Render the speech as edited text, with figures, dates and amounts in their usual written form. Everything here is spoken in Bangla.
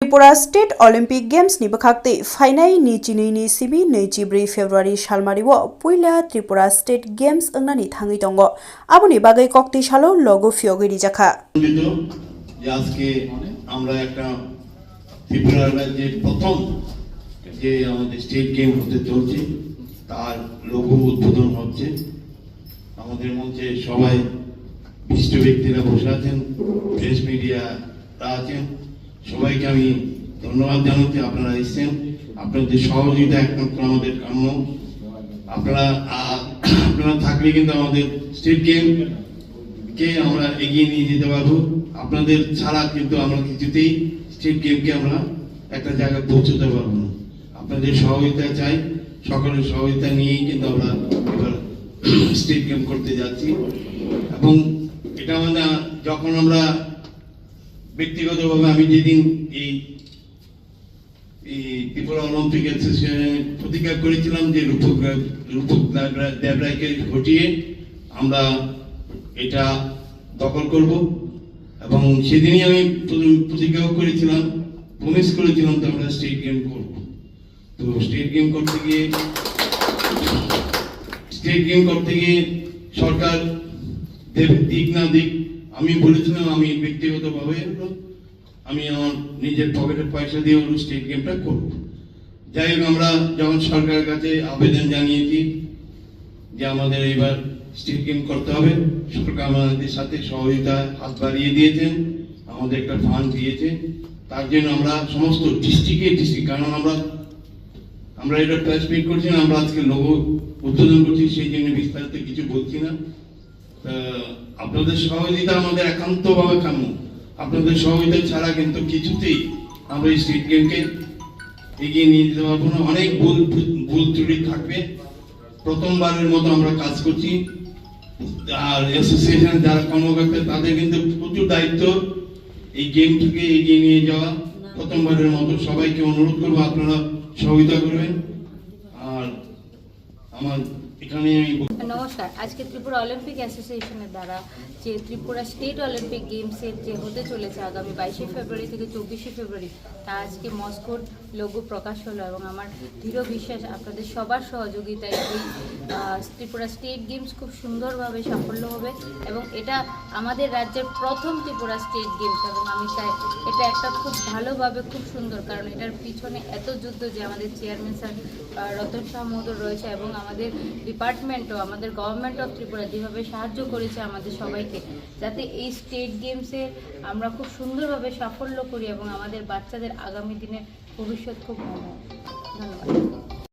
त्रिपुरा स्टेट ओलम्पिक गेम्स नि बखाक्ते फाइनाय नि चिनुइनि सिबि 24 फेब्रुवारि सालमारिओ पुइला त्रिपुरा स्टेट गेम्स अंगनानि थाङै दङ आबुनि बागै कक्ति सालो लघु फियोगैरि जाखा আজকে আমরা একটা ত্রিপুরার রাজ্যে প্রথম যে আমাদের স্টেট গেম হতে চলছে তার লঘু উদ্বোধন হচ্ছে। আমাদের মঞ্চে সবাই বিশিষ্ট ব্যক্তিরা বসে আছেন, প্রেস মিডিয়ারা আছেন, সবাইকে আমি ধন্যবাদ জানাচ্ছি। আপনারা এসেছেন, আপনাদের সহযোগিতা একমাত্র আমাদের কাম্য। আপনারা থাকলে কিন্তু আমাদের স্টেট গেম কে আমরা এগিয়ে নিয়ে যেতে পারবো। আপনাদের ছাড়া কিন্তু আমরা কিছুতেই স্টেট গেমকে আমরা একটা জায়গায় পৌঁছতে পারবো না। আপনাদের সহযোগিতা চাই, সকলের সহযোগিতা নিয়েই কিন্তু আমরা এবার স্টেট গেম করতে যাচ্ছি। এবং এটা মানে যখন আমরা ব্যক্তিগতভাবে আমি যেদিন এই ত্রিপুরা অলিম্পিক অ্যাসোসিয়েশনে প্রতিজ্ঞা করেছিলাম যে রূপক দেবরায়কে ঘটিয়ে আমরা এটা দখল করব, এবং সেদিনই আমি প্রতিজ্ঞাও করেছিলাম, প্রমিস করেছিলাম যে আমরা স্টেট গেম করব। তো স্টেট গেম করতে গিয়ে সরকার দিক না দিক আমি বলেছিলাম আমি ব্যক্তিগতভাবে আমি আমার নিজের পকেটের পয়সা দিয়ে হলো স্টেট গেমটা করব। যাই হোক, আমরা যখন সরকারের কাছে আবেদন জানিয়েছি যে আমাদের এবার স্টেট গেম করতে হবে, সরকার আমাদের সাথে সহযোগিতা হাত বাড়িয়ে দিয়েছেন, আমাদের একটা ফান্ড দিয়েছে। তার জন্য আমরা সমস্ত ডিস্ট্রিক্ট কারণ আমরা এটা প্রেস মিট করছি না, আমরা আজকে লোগো উদ্বোধন করছি, সেই জন্য বিস্তারিত কিছু বলছি না। আপনাদের সহযোগিতা আমাদের একান্তভাবে কাম্য। আপনাদের সহযোগিতা ছাড়া কিন্তু কিছুতেই আমরা এই স্টেট গেমকে এগিয়ে নিয়ে যেতে পারবো না। অনেক ভুল ত্রুটি থাকবে। প্রথমবারের মতো আমরা কাজ করছি, আর অ্যাসোসিয়েশন যারা কর্মকর্তা তাদের কিন্তু প্রচুর দায়িত্ব এই গেমটিকে এগিয়ে নিয়ে যাওয়া। প্রথমবারের মতো সবাইকে অনুরোধ করবো আপনারা সহযোগিতা করবেন। আর আমার এখানে নমস্কার। আজকে ত্রিপুরা অলিম্পিক অ্যাসোসিয়েশনের দ্বারা যে ত্রিপুরা স্টেট অলিম্পিক গেমসের যে হতে চলেছে আগামী 22 ফেব্রুয়ারি থেকে 24 ফেব্রুয়ারি, তা আজকে মস্কোর লঘু প্রকাশ হলো, এবং আমার দৃঢ় বিশ্বাস আপনাদের সবার সহযোগিতায় এই ত্রিপুরা স্টেট গেমস খুব সুন্দরভাবে সাফল্য হবে, এবং এটা আমাদের রাজ্যের প্রথম ত্রিপুরা স্টেট গেমস। এবং আমি চাই এটা একটা খুব ভালোভাবে খুব সুন্দর, কারণ এটার পিছনে এত যুদ্ধ যে আমাদের চেয়ারম্যান স্যার রতন শাহ মহোদয় রয়েছে, এবং আমাদের ডিপার্টমেন্টও আমাদের গভর্নমেন্ট অফ ত্রিপুরা যেভাবে সাহায্য করেছে আমাদের সবাইকে, যাতে এই স্টেট গেমসে আমরা খুব সুন্দরভাবে সাফল্য করি এবং আমাদের বাচ্চাদের আগামী দিনের ভবিষ্যৎ খুব ভালো হয়। ধন্যবাদ।